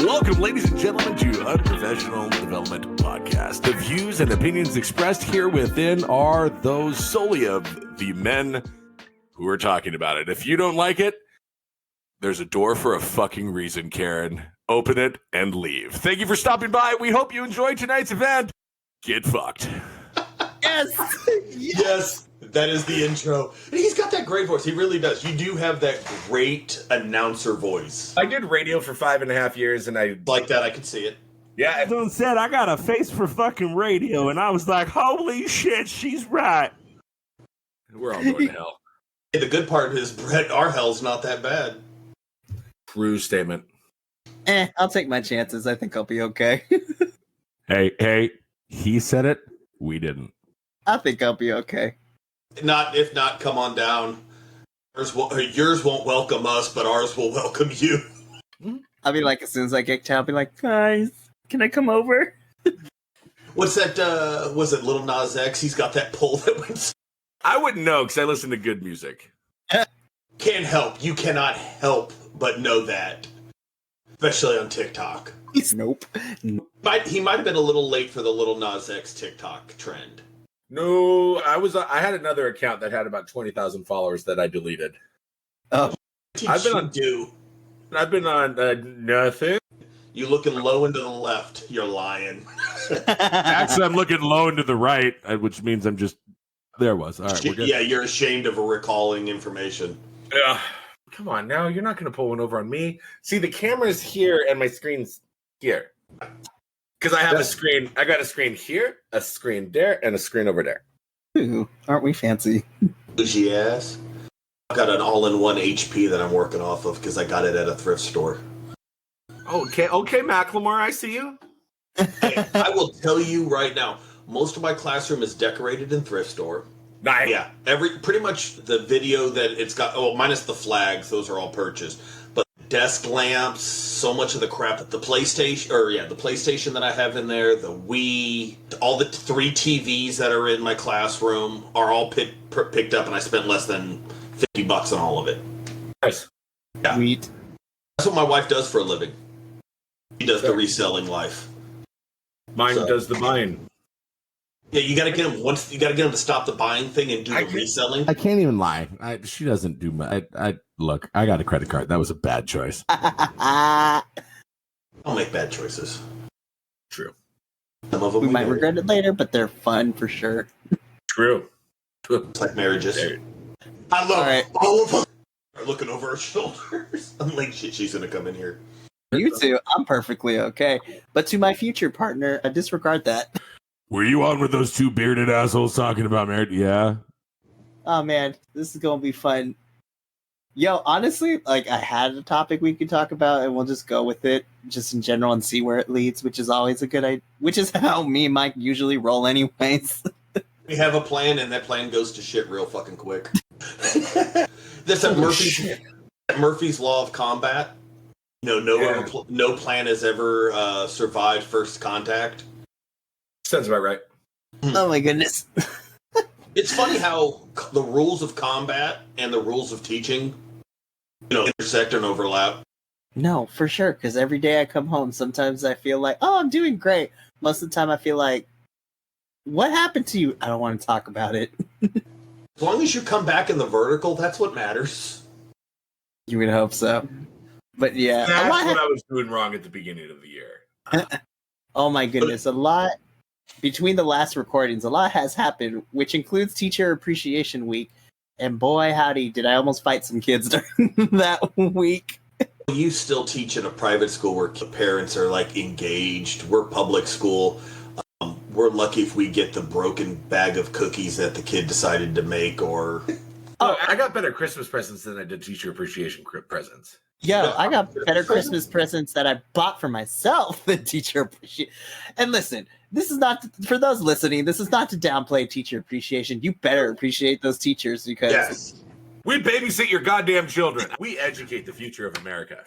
Welcome, ladies and gentlemen, to Unprofessional Development Podcast. The views and opinions expressed here within are those solely of the men who are talking about it. If you don't like it, there's a door for a fucking reason, Karen. Open it and leave. Thank you for stopping by. We hope you enjoyed tonight's event. Get fucked. Yes. Yes. That is the intro. And he's got that great voice. He really does. You do have that great announcer voice. I did radio for 5.5 years, and I Like that, I could see it. Yeah. Everyone said I got a face for fucking radio, and I was like, holy shit, she's right. We're all going to hell. Hey, the good part is, Brett, our hell's not that bad. True statement. I'll take my chances. I think I'll be okay. Hey, he said it. We didn't. I think I'll be okay. If not, come on down. Yours won't welcome us, but ours will welcome you. I'll be like, as soon as I get to, I'll be like, guys, can I come over? What's that, was it Lil Nas X? He's got that pull that went... I wouldn't know, because I listen to good music. Can't help. You cannot help but know that. Especially on TikTok. Nope. He might have been a little late for the Lil Nas X TikTok trend. No, I had another account that had about 20,000 followers that I deleted. Oh, I've been on nothing. You looking low and to the left. You're lying. Actually, I'm looking low and to the right, which means I'm just... There it was. All right, we're good. Yeah, you're ashamed of recalling information. Yeah. Come on now, you're not going to pull one over on me. See, the camera's here and my screen's here. Because I have a screen. I got a screen here, a screen there, and a screen over there. Ooh, aren't we fancy? Bougie ass. I've got an all-in-one HP that I'm working off of because I got it at a thrift store. Okay, Macklemore, I see you. Hey, I will tell you right now, most of my classroom is decorated in thrift store. Nice. Yeah, pretty much the video that it's got. Oh, minus the flags; those are all purchased. But desk lamps, so much of the crap that the PlayStation that I have in there, the Wii, all the 3 TVs that are in my classroom are all picked up, and I spent less than $50 on all of it. Nice. Yeah. Sweet. That's what my wife does for a living. She does the reselling life. Mine does the buying. Yeah, you got to get him once. You got to get him to stop the buying thing and do the reselling. I can't even lie. She doesn't do much. Look, I got a credit card. That was a bad choice. I'll make bad choices. True. Some of them We might regret it later, but they're fun for sure. True. It's like marriages. I love all of them. Are looking over our shoulders. I'm like, shit, she's gonna come in here. You two, I'm perfectly okay. But to my future partner, I disregard that. Were you on with those 2 bearded assholes talking about marriage? Yeah. Oh man, this is gonna be fun. Yo, honestly, like I had a topic we could talk about, and we'll just go with it, just in general, and see where it leads, which is always a good idea. Which is how me and Mike usually roll, anyways. We have a plan, and that plan goes to shit real fucking quick. That's a Murphy's Law of Combat. No plan has ever survived first contact. Sounds about right. Oh my goodness. It's funny how the rules of combat and the rules of teaching, intersect and overlap. No, for sure, because every day I come home, sometimes I feel like, oh, I'm doing great. Most of the time I feel like, what happened to you? I don't want to talk about it. As long as you come back in the vertical, that's what matters. You would hope so. But yeah. That's what I was doing wrong at the beginning of the year. Oh my goodness, a lot. Between the last recordings, a lot has happened, which includes Teacher Appreciation Week. And boy, howdy, did I almost fight some kids during that week. You still teach in a private school where parents are like engaged. We're public school. We're lucky if we get the broken bag of cookies that the kid decided to make or... Oh, I got better Christmas presents than I did Teacher Appreciation presents. Yo, I got better Christmas presents that I bought for myself than Teacher Appreciation. And listen, this is not, for those listening, this is not to downplay teacher appreciation. You better appreciate those teachers because... Yes. We babysit your goddamn children. We educate the future of America.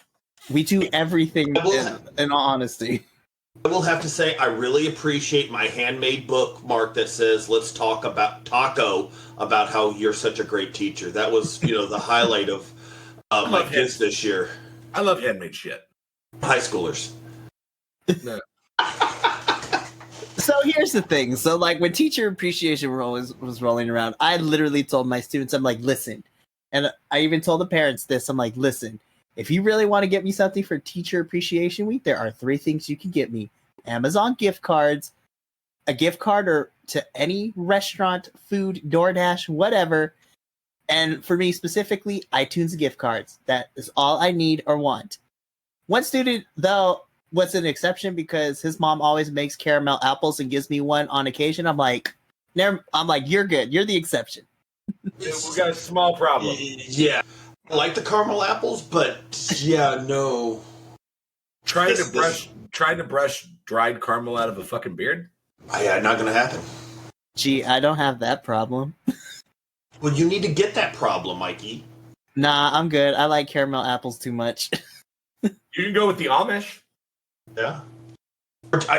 We do everything in all honesty. I will have to say, I really appreciate my handmade bookmark that says, let's talk about how you're such a great teacher. That was, the highlight of my kids this year. I love handmade shit. High schoolers. No. So here's the thing. So like when teacher appreciation was rolling around, I literally told my students, I'm like, listen, and I even told the parents this. I'm like, listen, if you really want to get me something for Teacher Appreciation Week, there are 3 things you can get me: Amazon gift cards, a gift card or to any restaurant, food, DoorDash, whatever. And for me specifically, iTunes gift cards. That is all I need or want. One student, though, was an exception because his mom always makes caramel apples and gives me one on occasion. I'm like, you're good. You're the exception. We got a small problem. Yeah. I like the caramel apples, but yeah, no. Trying to brush dried caramel out of a fucking beard? Yeah, not gonna happen. Gee, I don't have that problem. Well, you need to get that problem, Mikey. Nah, I'm good. I like caramel apples too much. You can go with the Amish. Yeah.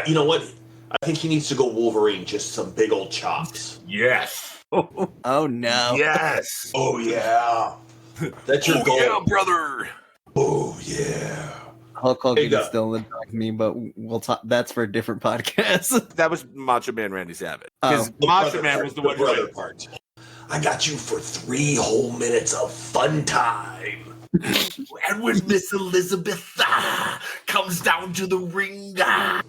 You know what? I think he needs to go Wolverine, just some big old chops. Yes. Oh no. Yes. Oh, yeah. That's your goal. Yeah, brother. Oh, yeah. Hulk Hogan is still in the dark me, but we'll talk. That's for a different podcast. That was Macho Man Randy Savage. Oh. Because Macho Man was the one who brother part. I got you for 3 whole minutes of fun time. And when Miss Elizabeth comes down to the ring. That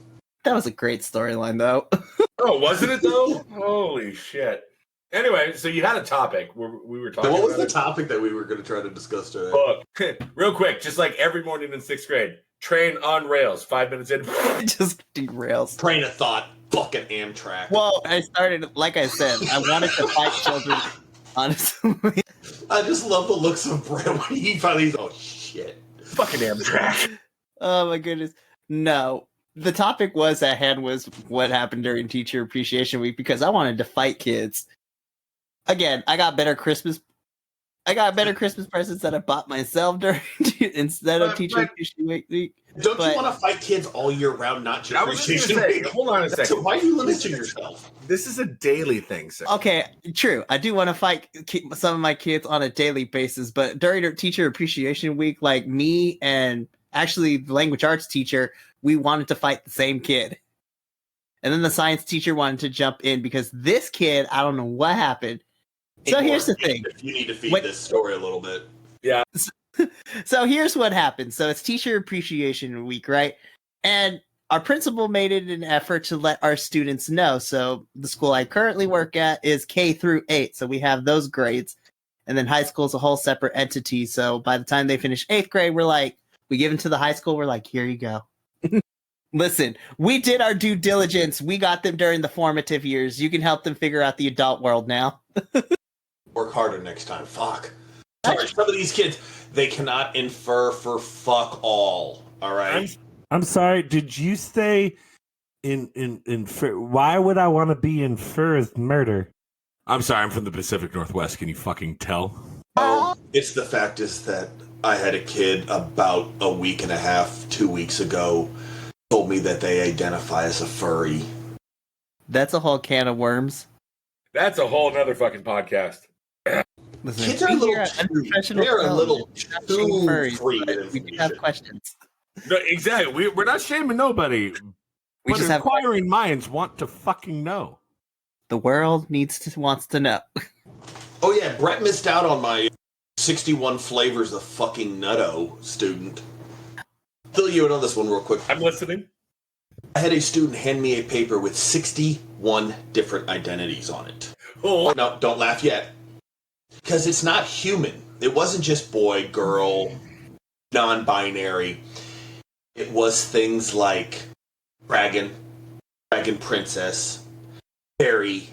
was a great storyline, though. Oh, wasn't it though? Holy shit. Anyway, so you had a topic where we were talking What was about the topic that we were going to try to discuss today? Book. Real quick, just like every morning in 6th grade, train on rails, 5 minutes in. Just derails. Train of thought, fucking Amtrak. Well, I started, like I said, I wanted to fight children, honestly. I just love the looks of Brett when he finally, oh shit. Fucking Amtrak. Oh my goodness. No. The topic was at hand was what happened during Teacher Appreciation Week because I wanted to fight kids. Again, I got better Christmas presents that I bought myself during instead of Teacher Appreciation Week. Don't you want to fight kids all year round, not just I was just Appreciation gonna say, Week? hold on a second. So why are you limiting yourself? This is a daily thing, sir. Okay, true. I do want to fight some of my kids on a daily basis, but during Teacher Appreciation Week, like me and actually the language arts teacher, we wanted to fight the same kid. And then the science teacher wanted to jump in because this kid, I don't know what happened. So here's the thing. You need to feed this story a little bit. Yeah. So here's what happened. So it's Teacher Appreciation Week, right? And our principal made it an effort to let our students know. So the school I currently work at is K through 8. So we have those grades. And then high school is a whole separate entity. So by the time they finish 8th grade, we give them to the high school. We're like, here you go. Listen, we did our due diligence. We got them during the formative years. You can help them figure out the adult world now. Work harder next time. Fuck. Sorry, some of these kids, they cannot infer for fuck all. All right. I'm sorry. Did you say in why would I want to be in first murder? I'm sorry, I'm from the Pacific Northwest. Can you fucking tell? Oh, it's the fact is that I had a kid about a week and a half, 2 weeks ago, told me that they identify as a furry. That's a whole can of worms. That's a whole nother fucking podcast. Listen, Kids are a little too free. We do have questions. No, exactly. We're not shaming nobody. We But just have inquiring minds want to fucking know. The world wants to know. Oh yeah, Brett missed out on my 61 flavors of fucking nutto student. Fill you in on this one real quick. I'm listening. I had a student hand me a paper with 61 different identities on it. Oh, No, don't laugh yet. Because it's not human. It wasn't just boy, girl, non-binary. It was things like dragon princess, fairy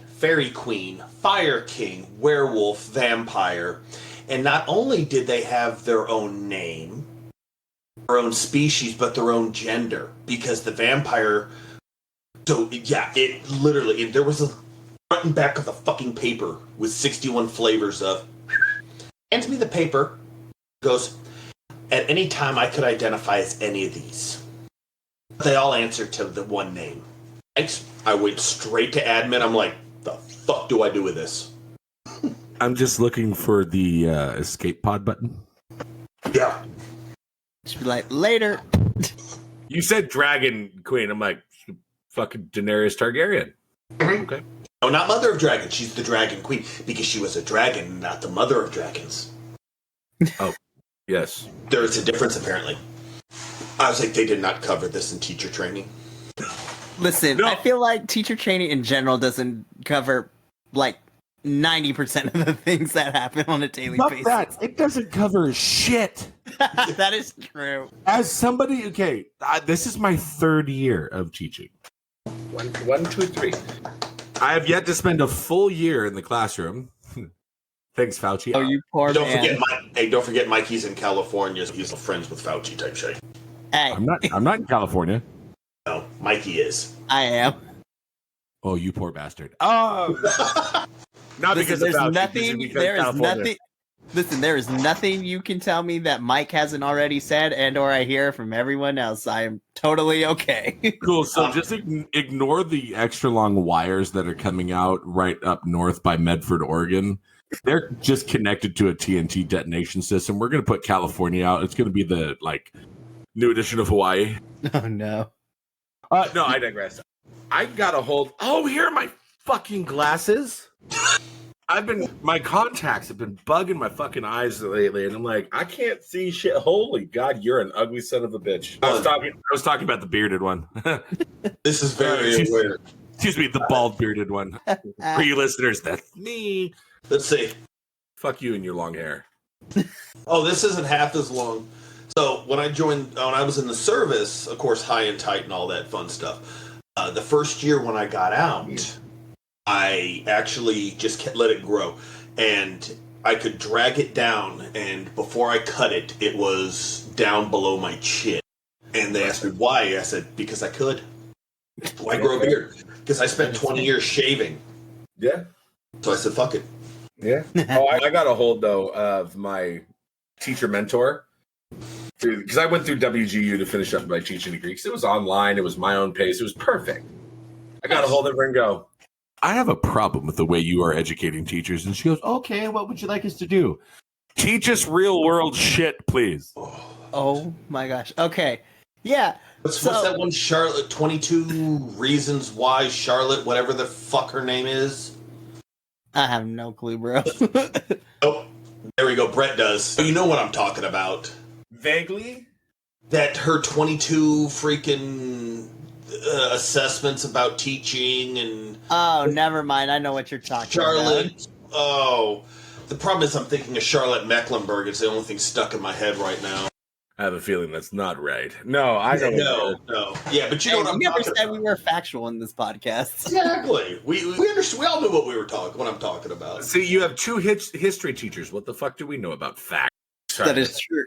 queen, fire king, werewolf, vampire. And not only did they have their own name, their own species, but their own gender. Because the vampire... So, yeah, it literally... There was a front and back of the fucking paper with 61 flavors of... Hands me the paper. Goes, at any time I could identify as any of these. They all answer to the one name. I went straight to admin. I'm like, the fuck do I do with this? I'm just looking for the escape pod button. Yeah. Should be like, later. You said Dragon Queen. I'm like, fucking Daenerys Targaryen. Okay. No, not Mother of Dragons. She's the Dragon Queen because she was a dragon, not the Mother of Dragons. Oh, yes. There is a difference, apparently. I was like, they did not cover this in teacher training. Listen, No. I feel like teacher training in general doesn't cover like 90% of the things that happen on a daily Fuck basis. that. It doesn't cover shit. That is true. As somebody, okay, this is my 3rd year of teaching. 1, 2, 3. I have yet to spend a full year in the classroom. Thanks, Fauci. Oh, you poor Don't man. forget, don't forget Mikey's in California. So he's friends with Fauci type shit. Hey, I'm not in California. No, Mikey is. I am. Oh, you poor bastard. Oh, not because Listen, of Fauci. nothing. because There is California. nothing. Listen, there is nothing you can tell me that Mike hasn't already said, and/or I hear from everyone else. I am totally okay. Cool. So just ignore the extra long wires that are coming out right up north by Medford, Oregon. They're just connected to a TNT detonation system. We're going to put California out. It's going to be the new edition of Hawaii. Oh no. No, I digress. I got a hold. Oh, here are my fucking glasses. My contacts have been bugging my fucking eyes lately, and I'm like, I can't see shit. Holy God, you're an ugly son of a bitch. I was talking about the bearded one. This is very weird. Excuse me, the bald bearded one. For you listeners, that's me. Let's see. Fuck you and your long hair. Oh, this isn't half as long. So when I was in the service, of course, high and tight and all that fun stuff. The first year when I got out, I actually just let it grow, and I could drag it down. And before I cut it, it was down below my chin. And they asked me why. I said because I could. Why grow a beard? Because I spent 20 years shaving. Yeah. So I said, fuck it. Yeah. Oh, I got a hold, though, of my teacher mentor. Because I went through WGU to finish up my teaching degree. Because it was online. It was my own pace. It was perfect. I got a hold of her and go, I have a problem with the way you are educating teachers. And she goes, okay, what would you like us to do? Teach us real world shit, please. Oh my gosh. Okay. Yeah. What's that one? Charlotte, 22 Reasons Why Charlotte, whatever the fuck her name is. I have no clue, bro. Oh, there we go. Brett does. You know what I'm talking about. Vaguely? That her 22 freaking assessments about teaching and... Oh, never mind. I know what you're talking Charlotte. about. Oh. The problem is I'm thinking of Charlotte Mecklenburg. It's the only thing stuck in my head right now. I have a feeling that's not right. No, I don't know. No. Yeah, but you know Hey, what I'm we never talking said about. we were factual in this podcast. Exactly. We understood. We all knew what I'm talking about. See, you have two history teachers. What the fuck do we know about facts? Sorry. That is true.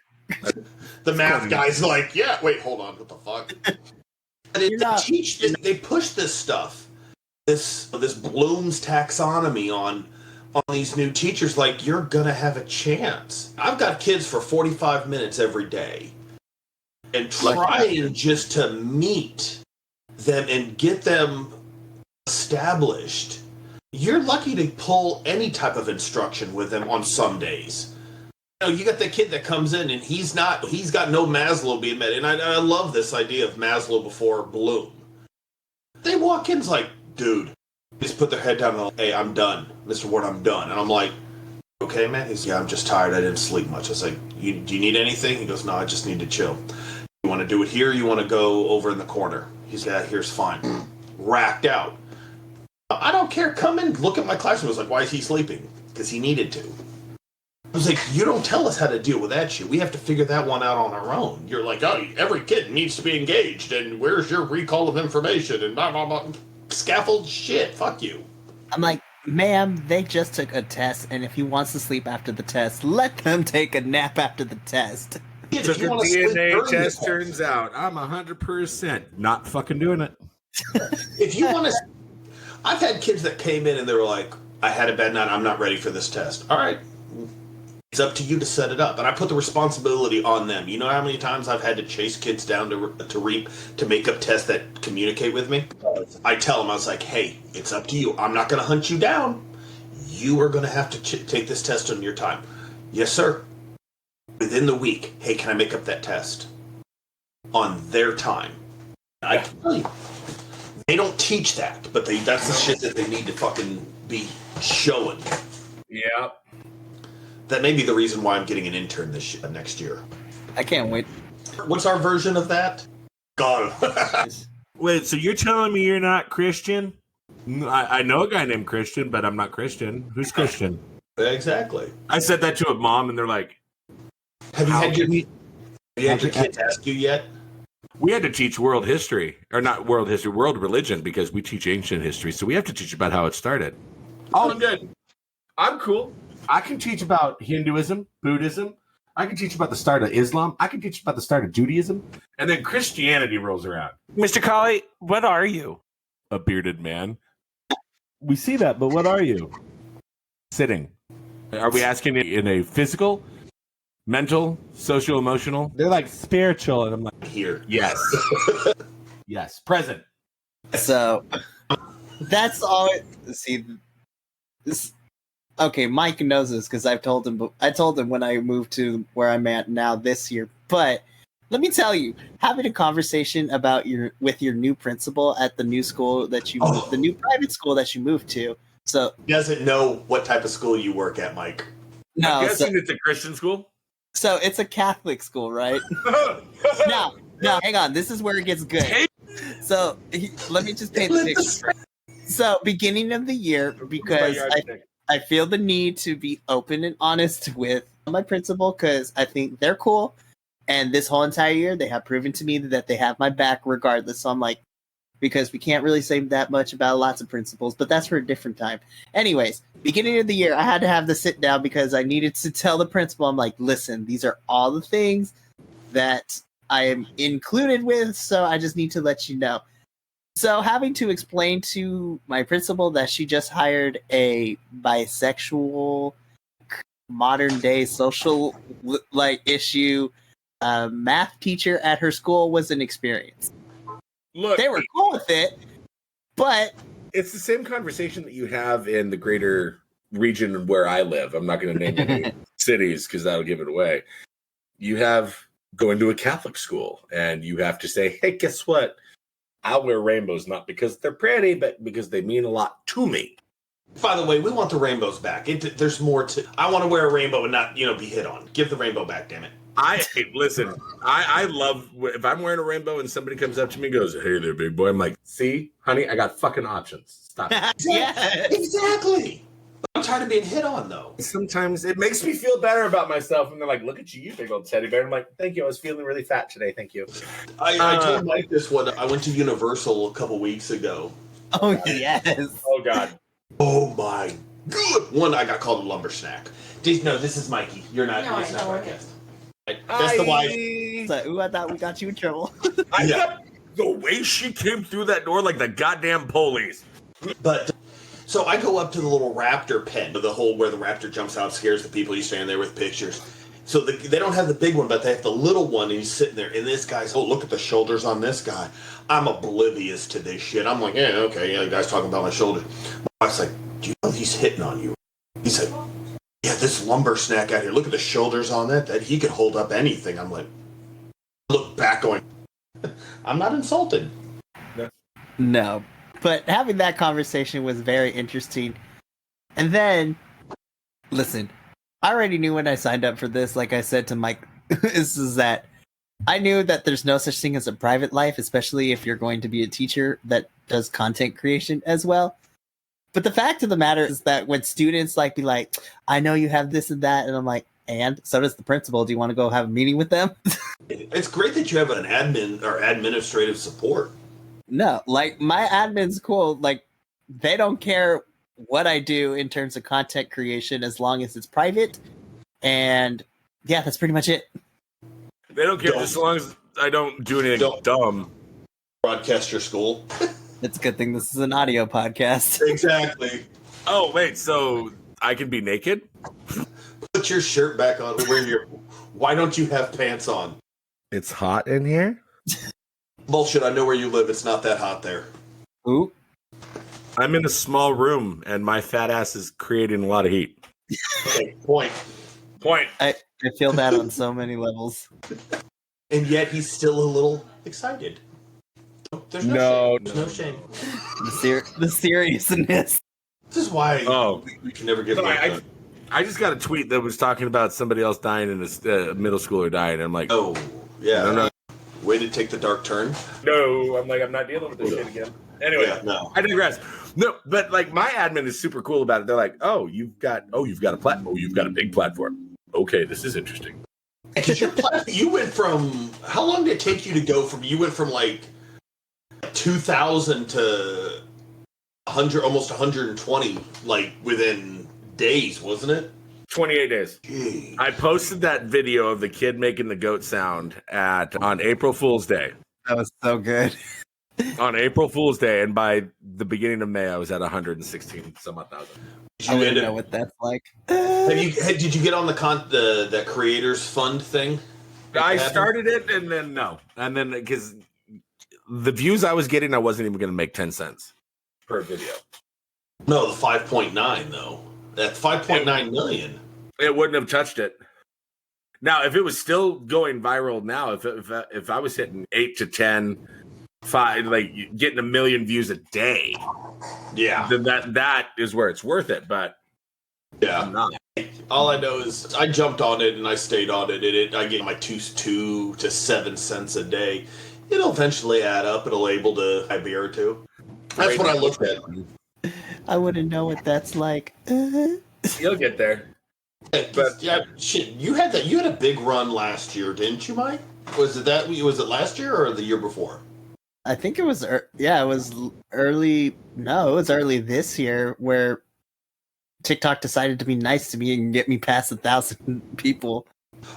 The math guy's like, yeah, wait, hold on, what the fuck? And they push this stuff, this Bloom's taxonomy on these new teachers like you're gonna have a chance. I've got kids for 45 minutes every day, and trying just to meet them and get them established. You're lucky to pull any type of instruction with them on some days. You know, you got the kid that comes in and he's got no Maslow being met. And I love this idea of Maslow before Bloom. They walk in, it's like, dude, just put their head down and like, hey, I'm done. Mr. Ward, I'm done. And I'm like, okay, man? He's, yeah, I'm just tired. I didn't sleep much. I was like, do you need anything? He goes, no, I just need to chill. You want to do it here? You want to go over in the corner? He's yeah, here's fine. Racked out. I don't care. Come in, look at my classroom. I was like, why is he sleeping? Because he needed to. I was like, you don't tell us how to deal with that shit. We have to figure that one out on our own. You're like, oh, every kid needs to be engaged, and where's your recall of information, and blah, blah, blah. Scaffold shit. Fuck you. I'm like, ma'am, they just took a test, and if he wants to sleep after the test, let them take a nap after the test. Kid, So if the you wanna sleep DNA during the test turns out I'm 100% not fucking doing it. If you want to... I've had kids that came in and they were like, I had a bad night, I'm not ready for this test. All right. It's up to you to set it up. And I put the responsibility on them. You know how many times I've had to chase kids down to make up tests that communicate with me? I tell them, I was like, hey, it's up to you. I'm not going to hunt you down. You are going to have to take this test on your time. Yes, sir. Within the week, hey, can I make up that test? on their time. I tell you, they don't teach that, but that's the shit that they need to fucking be showing. Yeah. That may be the reason why I'm getting an intern next year. I can't wait. What's our version of that? God. Wait, so you're telling me you're not Christian? I know a guy named Christian, but I'm not Christian. Who's Christian? Exactly. I said that to a mom, and they're like, Have you had your kids ask you yet? we had to teach world history, or not world history, world religion, because we teach ancient history. So we have to teach about how it started. Oh, I'm good. I'm cool. I can teach about Hinduism, Buddhism. I can teach about the start of Islam. I can teach about the start of Judaism. And then Christianity rolls around. Mr. Colley, what are you? A bearded man We see that, but what are you? sitting. Are we asking in a physical, mental, social, emotional? They're like spiritual, and I'm like, Here. Yes. Yes. Present. So that's all. See, this. Okay, Mike knows this because I've told him. I told him when I moved to where I'm at now this year. But let me tell you, having a conversation about with your new principal at the new school that you, the new private school that you moved to. So He doesn't know what type of school you work at, Mike. no, I'm guessing it's a Christian school. so it's a Catholic school, right? No, hang on. This is where it gets good. So let me just paint the picture. So beginning of the year, because I feel the need to be open and honest with my principal because I think they're cool. And this whole entire year, they have proven to me that they have my back regardless. So I'm like, because we can't really say that much about lots of principals, but that's for a different time. Anyways, beginning of the year, I had to have the sit down because I needed to tell the principal, I'm like, listen, these are all the things that I am included with. So I just need to let you know. So having to explain to my principal that she just hired a bisexual, modern day social issue math teacher at her school was an experience. Look, They were cool with it, but it's the same conversation that you have in the greater region where I live. I'm not going to name any cities because that'll give it away. You have going to a Catholic school and you have to say, hey, guess what? I'll wear rainbows, not because they're pretty, but because they mean a lot to me. By the way, we want the rainbows back. There's more to. I want to wear a rainbow and not, be hit on. Give the rainbow back, damn it. Listen, I love if I'm wearing a rainbow and somebody comes up to me and goes, hey there, big boy. I'm like, see, honey, I got fucking options. Stop. yeah. Exactly. I'm tired of being hit on, though. Sometimes it makes me feel better about myself. And they're like, look at you, you big old teddy bear. I'm like, thank you. I was feeling really fat today. Thank you. I told Mike this one. I went to Universal a couple weeks ago. Oh, yes. Oh, God. Oh, my God. One, I got called a lumber snack. No, this is Mikey. You're not. No, It's not I know. podcast. That's the wife. So, ooh, I thought we got you in trouble. I thought the way she came through that door like the goddamn police. But so I go up to the little raptor pen, the hole where the raptor jumps out, scares the people. You stand there with pictures. So they don't have the big one, but they have the little one, and he's sitting there. And this guy's, look at the shoulders on this guy. I'm oblivious to this shit. I'm like, yeah, okay, the guy's talking about my shoulder. My wife's like, do you know he's hitting on you? He's like, yeah, this lumber snack out here. Look at the shoulders on that he could hold up anything. I'm like, look back going, I'm not insulted. No. But having that conversation was very interesting. And then, listen, I already knew when I signed up for this, like I said to Mike, is that I knew that there's no such thing as a private life, especially if you're going to be a teacher that does content creation as well. But the fact of the matter is that when students be like, I know you have this and that, and I'm like, and so does the principal. Do you want to go have a meeting with them? It's great that you have an admin or administrative support. No, my admin's cool. They don't care what I do in terms of content creation as long as it's private. And yeah, that's pretty much it. They don't care just as long as I don't do anything dumb. Broadcast your school. It's a good thing this is an audio podcast. Exactly. Oh, wait, so I can be naked? Put your shirt back on. Why don't you have pants on? it's hot in here. Bullshit, I know where you live. It's not that hot there. Ooh. I'm in a small room, and my fat ass is creating a lot of heat. Okay, point. I feel that on so many levels. and yet he's still a little excited. There's no shame. The seriousness. This is why we can never get I just got a tweet that was talking about somebody else dying in this middle schooler dying. And I'm like, oh, yeah. No. Way to take the dark turn. No, I'm like, I'm not dealing with this shit again. Anyway, I digress. No, but like my admin is super cool about it. They're like, you've got a platform. Oh, you've got a big platform. Okay, this is interesting. Because you went from, how long did it take you to go from, you went from like 2,000 to 100, almost 120, like within days, wasn't it? 28 days. Jeez. I posted that video of the kid making the goat sound on April Fool's Day. That was so good. On April Fool's Day, and by the beginning of May, I was at 116 some odd thousand. I wouldn't know what that's like. Did you get on the Creators Fund thing? I started it, and then because the views I was getting, I wasn't even going to make 10 cents per video. No, the 5.9 though. That's 5.9 million. It wouldn't have touched it. Now, if it was still going viral now, if I was hitting 8 to 10, 5, like getting 1 million views a day, then that is where it's worth it. But I'm not. All I know is I jumped on it and I stayed on it. I get my 2 to 7 cents a day. It'll eventually add up. It'll able to a beer or two. That's what I looked at. I wouldn't know what that's like. You'll get there. But shit, you had a big run last year, didn't you, Mike? Was it last year or the year before? I think it was it was early. No, it was early this year where TikTok decided to be nice to me and get me past 1,000 people.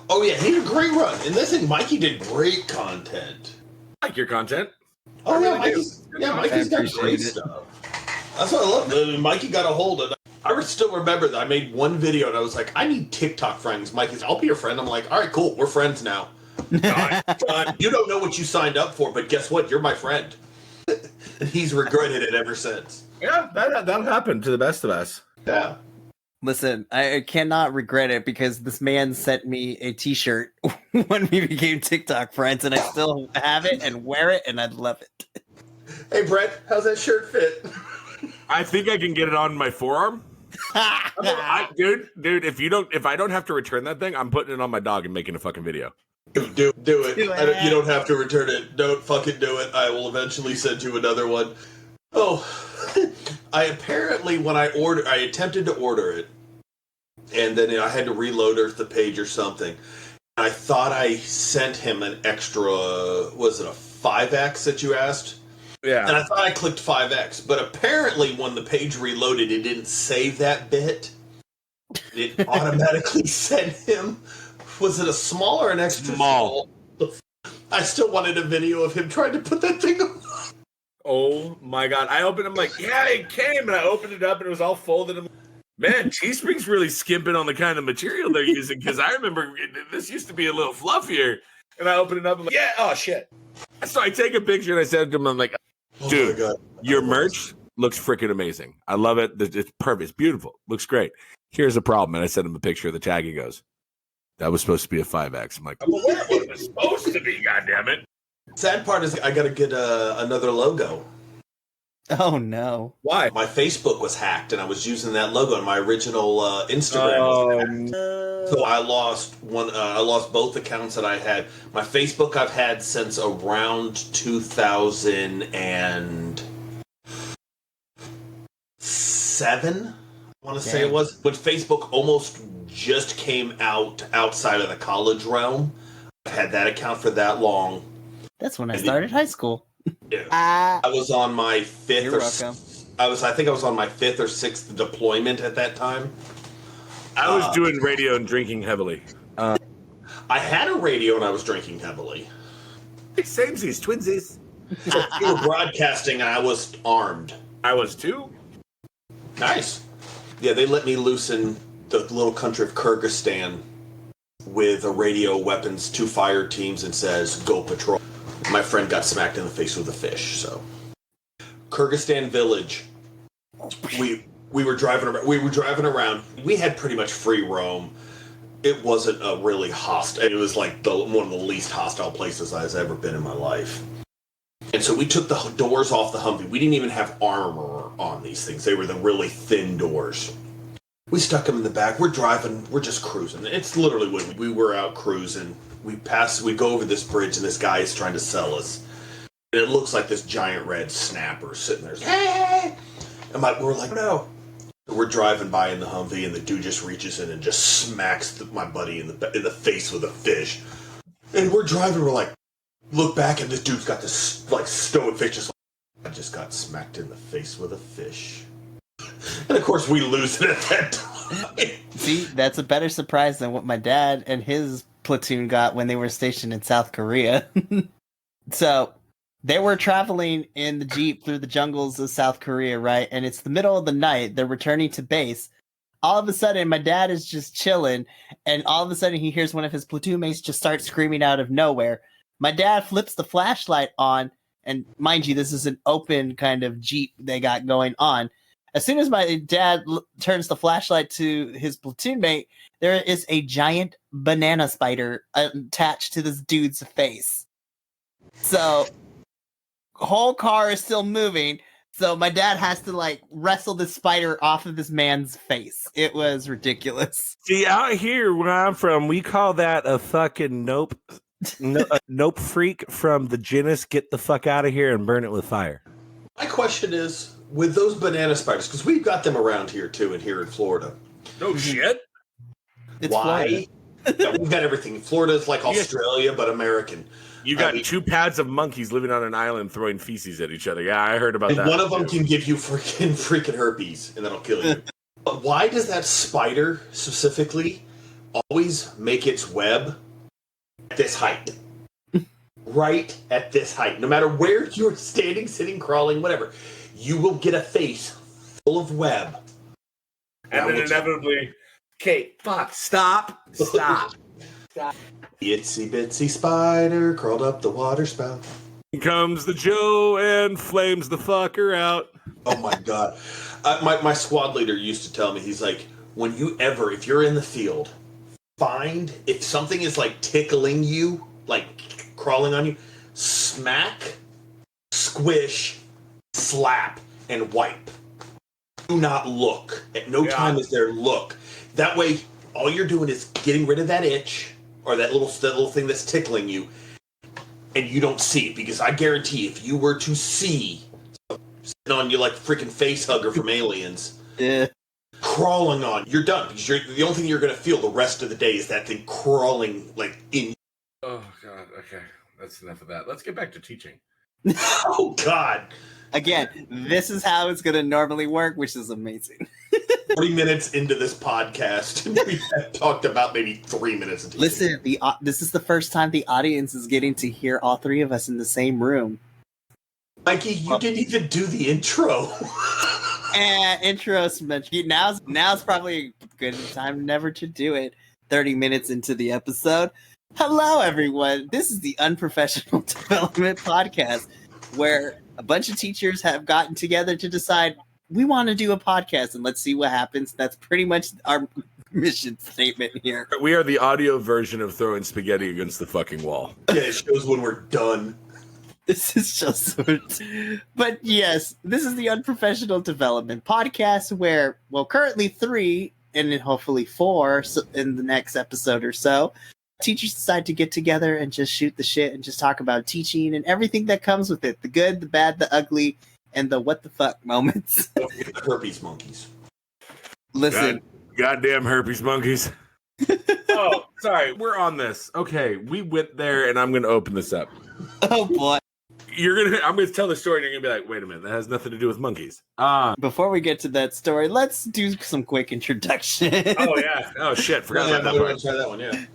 Oh yeah, he had a great run, and this thing, Mikey did great content. I like your content. Oh yeah, Mikey's got great stuff. That's what I love. Mikey got a hold of it. I still remember that I made one video and I was like, I need TikTok friends. Mikey's, I'll be your friend. I'm like, all right, cool. We're friends now. You don't know what you signed up for, but guess what? You're my friend. And he's regretted it ever since. Yeah, that'll happen to the best of us. Yeah. Listen, I cannot regret it because this man sent me a t-shirt when we became TikTok friends and I still have it and wear it and I love it. Hey, Brett, how's that shirt fit? I think I can get it on my forearm. Dude, if I don't have to return that thing, I'm putting it on my dog and making a fucking video. Do it. You don't have to return it. Don't fucking do it. I will eventually send you another one. Oh, I apparently, when I attempted to order it, and then I had to reload the page or something. I thought I sent him an extra, was it a 5X that you asked? Yeah. And I thought I clicked 5X, but apparently when the page reloaded, it didn't save that bit. It automatically sent him, was it a small or an extra small? I still wanted a video of him trying to put that thing on. Oh my God. I opened it, I'm like, yeah, it came. And I opened it up and it was all folded. Man, Teespring's really skimping on the kind of material they're using because I remember this used to be a little fluffier. And I opened it up and I'm like, yeah, oh shit. So I take a picture and I send it to him. I'm like, dude, your merch looks freaking amazing. I love it. It's perfect. It's beautiful. Looks great. Here's a problem. And I sent him a picture of the tag. He goes, that was supposed to be a 5X. I'm like, well, what was it supposed to be? goddammit? Sad part is I got to get another logo. Oh no! Why? My Facebook was hacked, and I was using that logo on my original Instagram. So I lost one. I lost both accounts that I had. My Facebook I've had since around 2007. I want to say it was when Facebook almost just came out outside of the college realm. I had that account for that long. That's when I started high school. Yeah. I was on my fifth. You're welcome. I think I was on my 5th or 6th deployment at that time. I was doing radio and drinking heavily. I had a radio and I was drinking heavily. Samesies, twinsies. So you were broadcasting and I was armed. I was too. Nice. Yeah, they let me loose in the little country of Kyrgyzstan with a radio, weapons, 2 fire teams, and says, go patrol. My friend got smacked in the face with a fish, so. Kyrgyzstan village. We were driving around. We had pretty much free roam. it wasn't a really hostile. It was like one of the least hostile places I've ever been in my life. And so we took the doors off the Humvee. We didn't even have armor on these things. They were the really thin doors. We stuck them in the back. We're driving. We're just cruising. It's literally when we were out cruising. We go over this bridge, and this guy is trying to sell us. And it looks like this giant red snapper sitting there. Hey! And we're like, no. We're driving by in the Humvee, and the dude just reaches in and just smacks my buddy in the face with a fish. And we're driving. We're like, look back, and this dude's got this like stoic face, just like, I just got smacked in the face with a fish. And of course, we lose it at that time. See, that's a better surprise than what my dad and his platoon got when they were stationed in South Korea. So they were traveling in the Jeep through the jungles of South Korea, right? And it's the middle of the night. They're returning to base. All of a sudden, my dad is just chilling, and all of a sudden, he hears one of his platoon mates just start screaming out of nowhere. My dad flips the flashlight on, and mind you, this is an open kind of Jeep they got going on. As soon as my dad turns the flashlight to his platoon mate, there is a giant banana spider attached to this dude's face. So, whole car is still moving. So my dad has to like wrestle the spider off of this man's face. It was ridiculous. See, out here where I'm from, we call that a fucking nope freak from the genus get the fuck out of here and burn it with fire. My question is, with those banana spiders, because we've got them around here too, and here in Florida. No shit. It's Why? Yeah, we've got everything. Florida's like Australia, but American. You got 2 pads of monkeys living on an island throwing feces at each other. Yeah, I heard about and that. One of them can give you freaking herpes, and that'll kill you. But why does that spider specifically always make its web at this height? Right at this height. No matter where you're standing, sitting, crawling, whatever, you will get a face full of web. And then inevitably, Kate, fuck, stop. Itsy bitsy spider crawled up the water spout. Here comes the Joe and flames the fucker out. Oh my god. My squad leader used to tell me, he's like, if you're in the field, find, if something is like tickling you, like crawling on you, smack, squish, slap, and wipe. Do not look. At no time is there look. That way, all you're doing is getting rid of that itch, or that little thing that's tickling you, and you don't see it. Because I guarantee, if you were to see sitting on you like a freaking face hugger from Aliens, crawling on, you're done. Because the only thing you're going to feel the rest of the day is that thing crawling like in. Oh god. Okay, that's enough of that. Let's get back to teaching. Oh god. Again, this is how it's going to normally work, which is amazing. 40 minutes into this podcast, and we have talked about maybe 3 minutes into Listen, this is the first time the audience is getting to hear all three of us in the same room. Mikey, you didn't even do the intro. Intro's mentioned. Now's probably a good time never to do it. 30 minutes into the episode. Hello, everyone. This is the Unprofessional Development Podcast, where a bunch of teachers have gotten together to decide we want to do a podcast and let's see what happens. That's pretty much our mission statement here. We are the audio version of throwing spaghetti against the fucking wall. Yeah, it shows when we're done. This is just but yes, this is the Unprofessional Development Podcast where, well, currently 3 and then hopefully 4 in the next episode or so, teachers decide to get together and just shoot the shit and just talk about teaching and everything that comes with it. The good, the bad, the ugly, and the what the fuck moments. The herpes monkeys. Listen. Goddamn herpes monkeys. Oh, sorry. We're on this. Okay, we went there, and I'm going to open this up. Oh, boy. I'm going to tell the story, and you're going to be like, wait a minute, that has nothing to do with monkeys. Before we get to that story, let's do some quick introduction. Oh, yeah. Oh, shit. Forgot about that part. Try that one, yeah.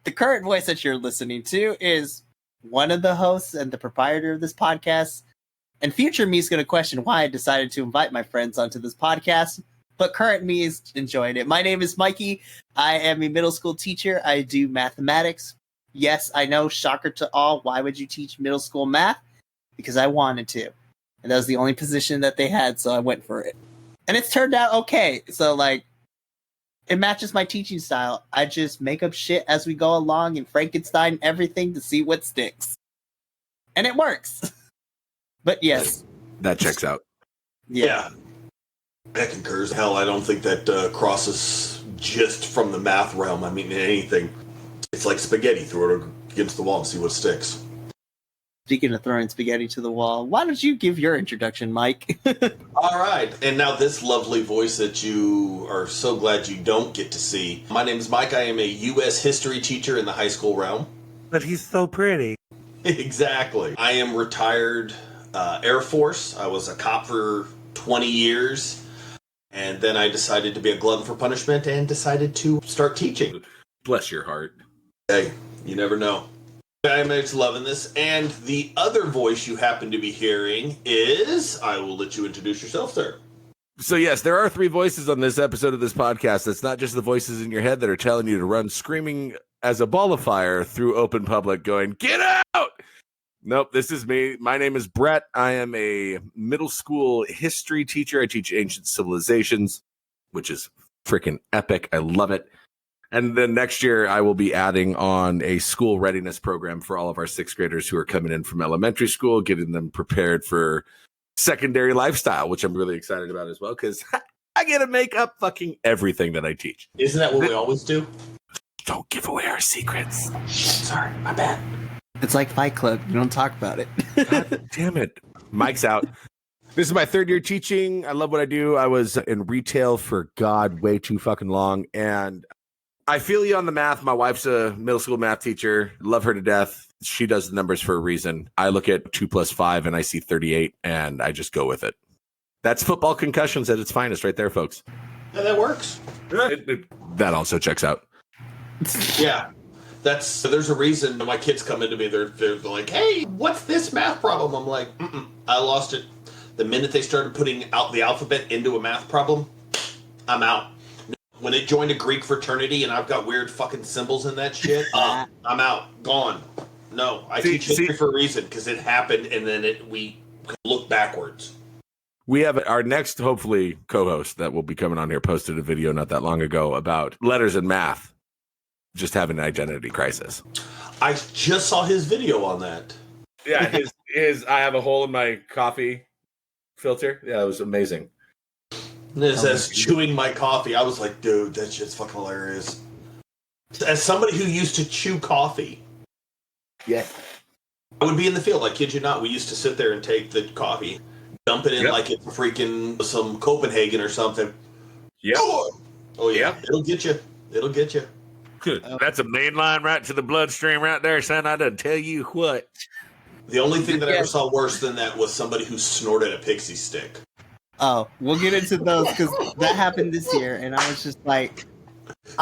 The current voice that you're listening to is one of the hosts and the proprietor of this podcast. And future me is going to question why I decided to invite my friends onto this podcast. But current me is enjoying it. My name is Mikey. I am a middle school teacher. I do mathematics. Yes, I know, shocker to all. Why would you teach middle school math? Because I wanted to. And that was the only position that they had, so I went for it. And it's turned out okay. So, like, It matches my teaching style. I just make up shit as we go along and Frankenstein everything to see what sticks. And it works. But yes. That checks out. Yeah. That concurs. Hell, I don't think that crosses just from the math realm. I mean, anything. It's like spaghetti. Throw it against the wall and see what sticks. Speaking of throwing spaghetti to the wall, why don't you give your introduction, Mike? All right. And now this lovely voice that you are so glad you don't get to see. My name is Mike. I am a U.S. history teacher in the high school realm. But he's so pretty. Exactly. I am retired Air Force. I was a cop for 20 years. And then I decided to be a glutton for punishment and decided to start teaching. Bless your heart. Hey, you never know. I'm just loving this. And the other voice you happen to be hearing is... I will let you introduce yourself, sir. So yes, there are 3 voices on this episode of this podcast. It's not just the voices in your head that are telling you to run screaming as a ball of fire through open public going, get out! Nope, this is me. My name is Brett. I am a middle school history teacher. I teach ancient civilizations, which is freaking epic. I love it. And then next year, I will be adding on a school readiness program for all of our 6th graders who are coming in from elementary school, getting them prepared for secondary lifestyle, which I'm really excited about as well, because I get to make up fucking everything that I teach. Isn't that what we always do? Don't give away our secrets. Sorry, my bad. It's like Fight Club. You don't talk about it. God damn it. Mike's out. This is my 3rd year teaching. I love what I do. I was in retail for, God, way too fucking long. And I feel you on the math. My wife's a middle school math teacher. Love her to death. She does the numbers for a reason. I look at 2 + 5 and I see 38 and I just go with it. That's football concussions at its finest right there, folks. Yeah, that works. That also checks out. Yeah. There's a reason my kids come into me. They're like, hey, what's this math problem? I'm like, I lost it. The minute they started putting out the alphabet into a math problem, I'm out. When it joined a Greek fraternity and I've got weird fucking symbols in that shit, I'm out. Gone. No, I teach history for a reason because it happened and then we look backwards. We have our next, hopefully, co-host that will be coming on here posted a video not that long ago about letters and math just having an identity crisis. I just saw his video on that. Yeah, his I have a hole in my coffee filter. Yeah, it was amazing. And it says chewing my coffee. I was like, dude, that shit's fucking hilarious. As somebody who used to chew coffee, yeah, I would be in the field. I kid you not. We used to sit there and take the coffee, dump it in like it's freaking some Copenhagen or something. Yeah. Oh yeah. It'll get you. It'll get you. That's a main line right to the bloodstream right there, son. I done tell you what. The only thing that I ever saw worse than that was somebody who snorted a pixie stick. Oh, we'll get into those because that happened this year, and I was just like,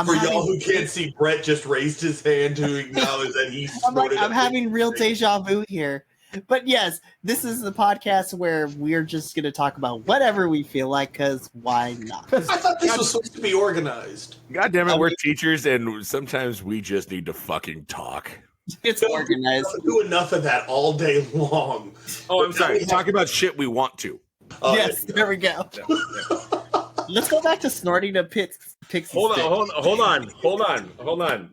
For y'all who can't see, Brett just raised his hand to acknowledge that he snorted. I'm having real deja vu here. But yes, this is the podcast where we're just going to talk about whatever we feel like, because why not? I thought this was supposed to be organized. God damn it, we're teachers, and sometimes we just need to fucking talk. It's organized. We don't do enough of that all day long. Oh, I'm sorry. Talk about shit we want to. Yes, there we go. Let's go back to snorting a pixie Hold stick. on.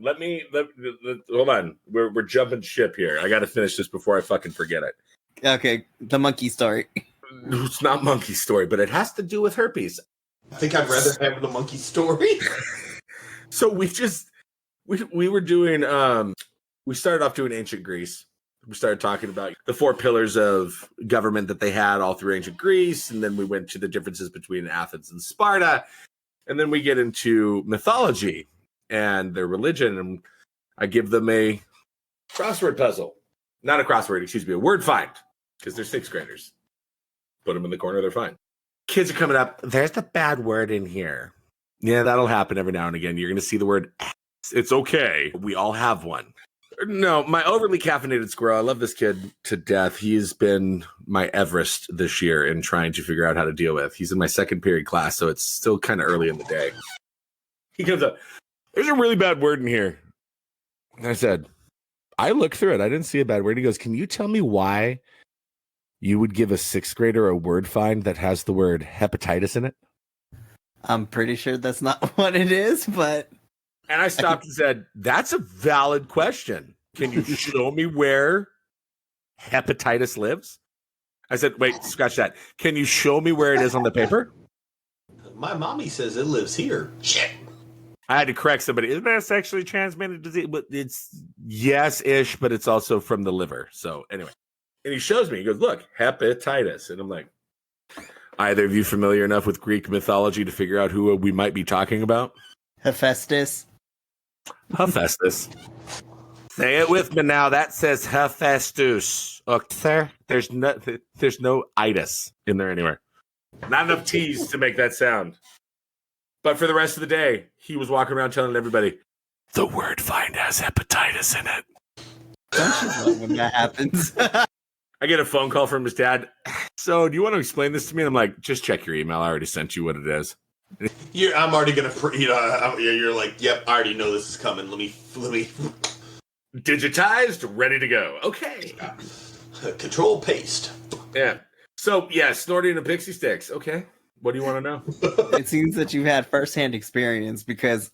Let me hold on. We're jumping ship here. I got to finish this before I fucking forget it. Okay, the monkey story. It's not monkey story, but it has to do with herpes. I think I'd rather have the monkey story. So we were doing we started off doing ancient Greece. We started talking about the 4 pillars of government that they had all through ancient Greece. And then we went to the differences between Athens and Sparta. And then we get into mythology and their religion. And I give them a crossword puzzle. Not a crossword, excuse me, a word find. Because they're 6th graders. Put them in the corner, they're fine. Kids are coming up. There's the bad word in here. Yeah, that'll happen every now and again. You're going to see the word ass. It's okay. We all have one. No, my overly caffeinated squirrel. I love this kid to death. He's been my Everest this year in trying to figure out how to deal with. He's in my 2nd period class, so it's still kind of early in the day. He comes up, there's a really bad word in here. And I said, I looked through it. I didn't see a bad word. He goes, can you tell me why you would give a 6th grader a word find that has the word hepatitis in it? I'm pretty sure that's not what it is, but And I stopped and said, that's a valid question. Can you show me where hepatitis lives? I said, wait, scratch that. Can you show me where it is on the paper? My mommy says it lives here. Shit. I had to correct somebody. Isn't that a sexually transmitted disease? But it's yes-ish, but it's also from the liver. So anyway. And he shows me. He goes, look, hepatitis. And I'm like, either of you familiar enough with Greek mythology to figure out who we might be talking about? Hephaestus. Hephaestus. Say it with me now. That says Hephaestus. Okay, sir. There's no itis in there anywhere. Not enough T's to make that sound. But for the rest of the day, he was walking around telling everybody, the word find has hepatitis in it. Don't you love when that happens? I get a phone call from his dad. So, do you want to explain this to me? And I'm like, just check your email. I already sent you what it is. I'm already gonna, you're like, yep, I already know this is coming. Let me. Digitized, ready to go. Okay. Control paste. Yeah. So, yeah, snorting a pixie sticks. Okay. What do you want to know? It seems that you've had firsthand experience because,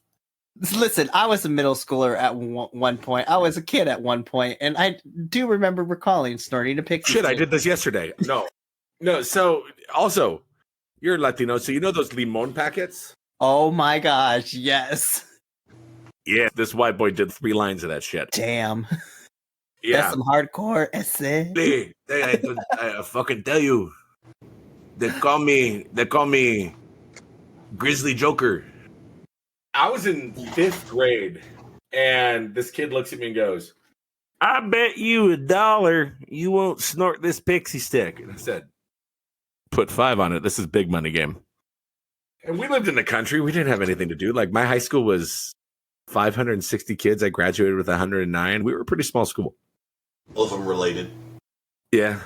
listen, I was a middle schooler at one point. I was a kid at one point, and I do remember recalling snorting a pixie Shit, stick. I did this yesterday. No. So, also, you're Latino, so you know those limon packets? Oh my gosh, yes. Yeah, this white boy did 3 lines of that shit. Damn. Yeah. That's some hardcore essay. I fucking tell you. They call me Grizzly Joker. I was in 5th grade, and this kid looks at me and goes, I bet you $1 you won't snort this pixie stick. And I said, put 5 on it. This is big money game. And we lived in the country. We didn't have anything to do. Like, my high school was 560 kids. I graduated with 109. We were a pretty small school. All of them related. Yeah.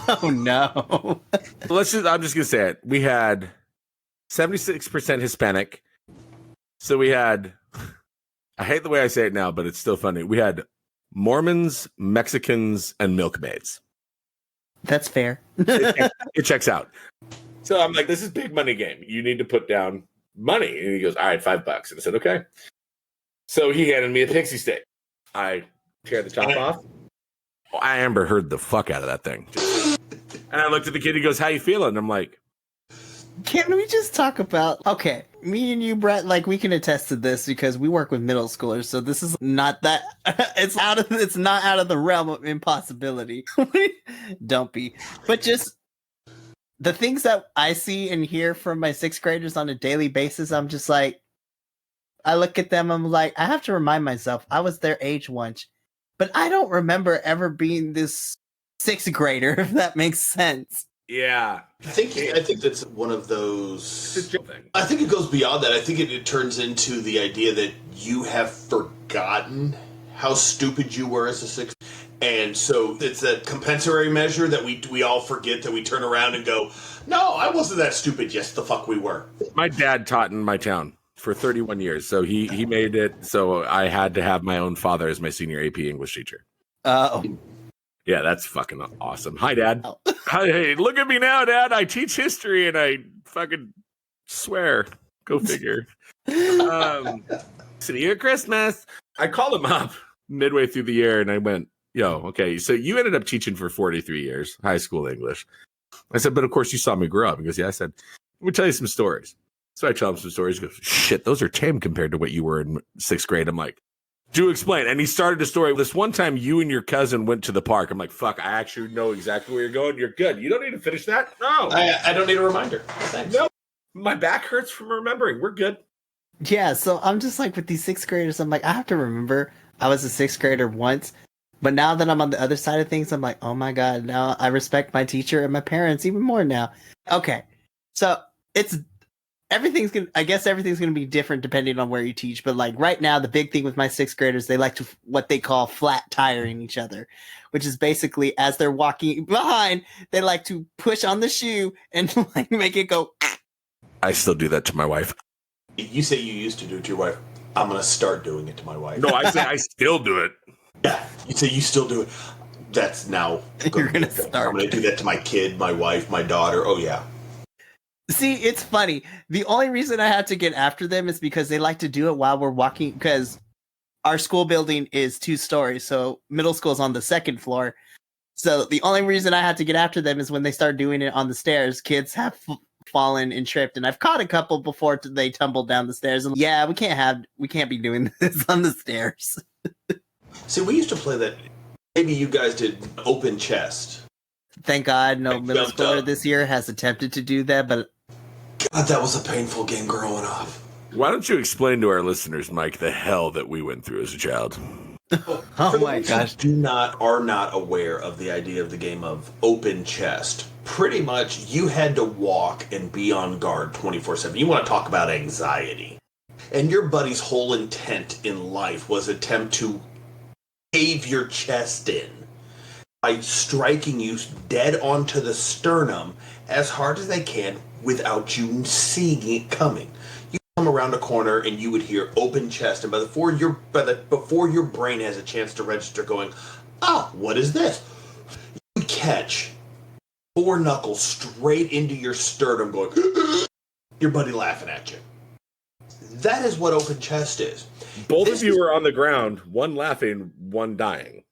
Oh no. I'm just going to say it. We had 76% Hispanic. So we had, I hate the way I say it now, but it's still funny. We had Mormons, Mexicans, and milkmaids. That's fair. It checks out. So I'm like, this is big money game. You need to put down money. And he goes, all right, $5. And I said, okay. So he handed me a pixie stick. I tear the top off. Oh, I Amber heard the fuck out of that thing. And I looked at the kid. He goes, how you feeling? And I'm like, Can we just talk about, okay, me and you, Brett, like we can attest to this because we work with middle schoolers. So this is not that, it's not out of the realm of impossibility. Don't be. But just the things that I see and hear from my 6th graders on a daily basis, I'm just like, I look at them, I'm like, I have to remind myself, I was their age once, but I don't remember ever being this 6th grader, if that makes sense. yeah. I think that's one of those. I think it goes beyond that. I think it turns into the idea that you have forgotten how stupid you were as a 6th. And so it's that compensatory measure that we all forget, that we turn around and go, no, I wasn't that stupid. Yes, the fuck we were. My dad taught in my town for 31 years. So he made it so I had to have my own father as my senior AP English teacher. Yeah, that's fucking awesome. Hi, Dad. Oh. Hey, look at me now, Dad. I teach history and I fucking swear. Go figure. City of Christmas. I called him up midway through the year and I went, yo, okay, so you ended up teaching for 43 years, high school English. I said, but of course you saw me grow up. He goes, yeah. I said, let me tell you some stories. So I tell him some stories. He goes, shit, those are tame compared to what you were in 6th grade. I'm like, do explain. And he started a story. This one time you and your cousin went to the park. I'm like, fuck, I actually know exactly where you're going. You're good. You don't need to finish that. No. I don't need a reminder. Thanks. No. My back hurts from remembering. We're good. Yeah, so I'm just like with these 6th graders, I'm like, I have to remember I was a 6th grader once. But now that I'm on the other side of things, I'm like, oh my God, now I respect my teacher and my parents even more now. Okay. So everything's gonna be different depending on where you teach. But like right now, the big thing with my 6th graders, they like to what they call flat tiring each other, which is basically as they're walking behind, they like to push on the shoe and like make it go. I still do that to my wife. You say you used to do it to your wife. I'm going to start doing it to my wife. No, I say I still do it. Yeah, you say you still do it. That's now. You're going to start. I'm going to do that to my kid, my wife, my daughter. Oh, yeah. See, it's funny. The only reason I had to get after them is because they like to do it while we're walking, because our school building is 2 stories, so middle school is on the 2nd floor. So the only reason I had to get after them is when they start doing it on the stairs. Kids have fallen and tripped, and I've caught a couple before they tumbled down the stairs. And yeah, we can't be doing this on the stairs. See, we used to play that. Maybe you guys did open chest. Thank God, no I middle jumped schooler up. this year has attempted to do that, but God, that was a painful game growing up. Why don't you explain to our listeners, Mike, the hell that we went through as a child? oh For my those who gosh. are not aware of the idea of the game of open chest. Pretty much, you had to walk and be on guard 24/7. You want to talk about anxiety, and your buddy's whole intent in life was attempt to cave your chest in by striking you dead onto the sternum as hard as they can without you seeing it coming. You come around a corner and you would hear open chest, and before your brain has a chance to register, going, "Ah, what is this?" You catch 4 knuckles straight into your sternum, going, your buddy laughing at you. That is what open chest is. Both This of you is- were on the ground, one laughing, one dying.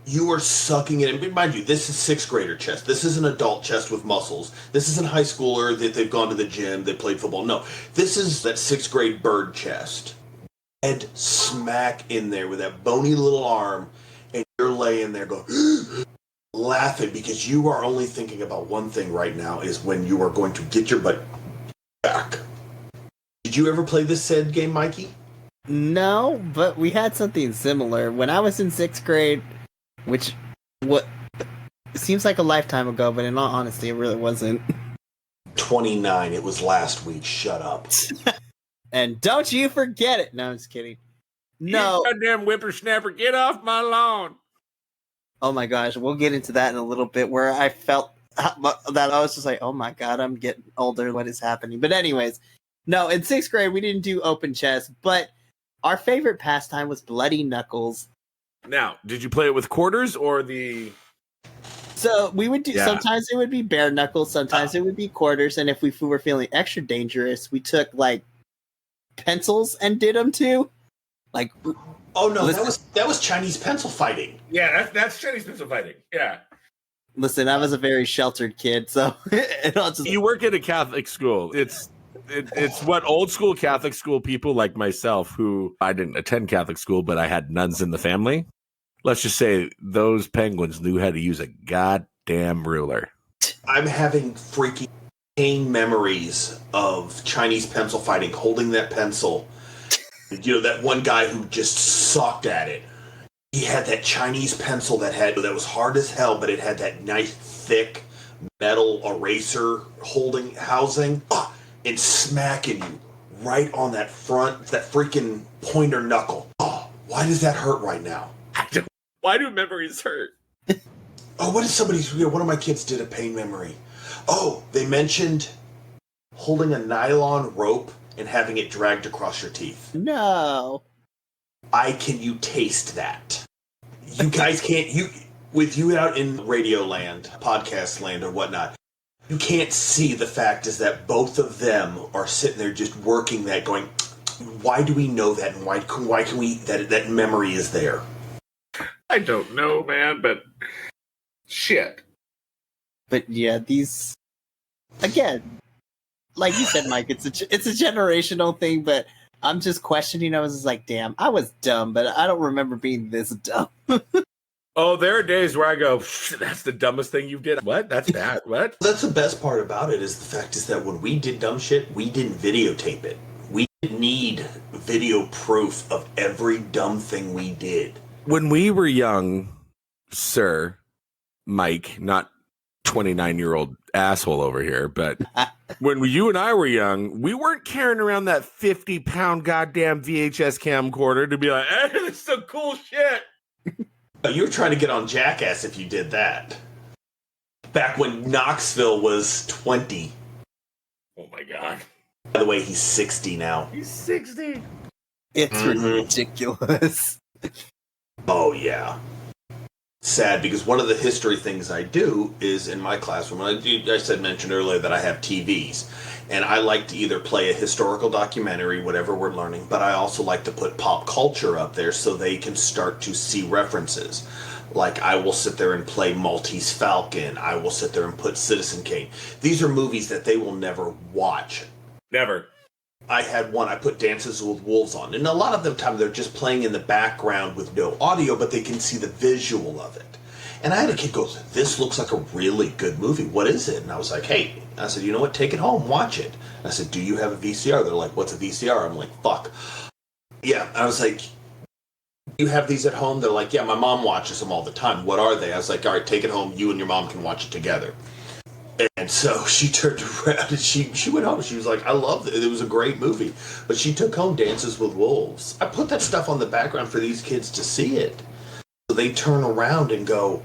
You are sucking it in. Mind you, this is 6th grader chest. This is an adult chest with muscles. This isn't high schooler that they've gone to the gym, they played football. No, this is that 6th grade bird chest. Head smack in there with that bony little arm, and you're laying there going, laughing because you are only thinking about one thing right now, is when you are going to get your butt back. Did you ever play this said game, Mikey? No, but we had something similar. When I was in 6th grade, which what seems like a lifetime ago, but in all honesty, it really wasn't. 29. It was last week. Shut up. And don't you forget it. No, I'm just kidding. No. You goddamn whippersnapper, get off my lawn. Oh my gosh, we'll get into that in a little bit, where I felt that I was just like, oh my God, I'm getting older. What is happening? But anyways, no, in 6th grade, we didn't do open chess, but our favorite pastime was Bloody Knuckles. Now, did you play it with quarters or the... So we would do, Yeah. sometimes it would be bare knuckles, sometimes it would be quarters, and if we were feeling extra dangerous, we took like pencils and did them too. Like, Oh no, Listen. that was Chinese pencil fighting. Yeah, that's Chinese pencil fighting. Yeah. listen, I was a very sheltered kid, so it all just You work at a Catholic school. It's what old school Catholic school people like myself, who I didn't attend Catholic school, but I had nuns in the family. Let's just say those penguins knew how to use a goddamn ruler. I'm having freaking pain memories of Chinese pencil fighting, holding that pencil. You know, that one guy who just sucked at it. He had that Chinese pencil that was hard as hell, but it had that nice thick metal eraser housing, and smacking you right on that freaking pointer knuckle. Oh, why does that hurt right now? Why do memories hurt? Oh, what did one of my kids did a pain memory. Oh, they mentioned holding a nylon rope and having it dragged across your teeth. no. Can you taste that? You guys can't, with you out in radio land, podcast land or whatnot, you can't see the fact is that both of them are sitting there just working that, going, why do we know that, and why can we, that memory is there? I don't know, man, but shit. But yeah, these again, like you said, Mike, it's a generational thing. But I'm just questioning. I was just like, damn, I was dumb, but I don't remember being this dumb. Oh, there are days where I go, that's the dumbest thing you did. What? That's bad. What? That's the best part about it, is the fact is that when we did dumb shit, we didn't videotape it. We didn't need video proof of every dumb thing we did. When we were young, sir, Mike, not 29-year-old asshole over here, but when you and I were young, we weren't carrying around that 50-pound goddamn VHS camcorder to be like, hey, this is some cool shit. You were trying to get on Jackass if you did that. Back when Knoxville was 20. Oh my God. By the way, he's 60 now. He's 60. It's Mhm. ridiculous. Oh, yeah. sad because one of the history things I do is in my classroom. Mentioned earlier that I have TVs, and I like to either play a historical documentary, whatever we're learning, but I also like to put pop culture up there so they can start to see references. Like I will sit there and play Maltese Falcon. I will sit there and put Citizen Kane. These are movies that they will never watch. Never. I had one, I put Dances with Wolves on. And a lot of the time they're just playing in the background with no audio, but they can see the visual of it. And I had a kid go, this looks like a really good movie. What is it? And I was like, hey. I said, you know what? Take it home. Watch it. I said, do you have a VCR? They're like, what's a VCR? I'm like, fuck. Yeah. I was like, you have these at home? They're like, yeah, my mom watches them all the time. What are they? I was like, all right, take it home. You and your mom can watch it together. And so she turned around and she went home. She was like, I loved it. It was a great movie. But she took home Dances with Wolves. I put that stuff on the background for these kids to see it. So they turn around and go,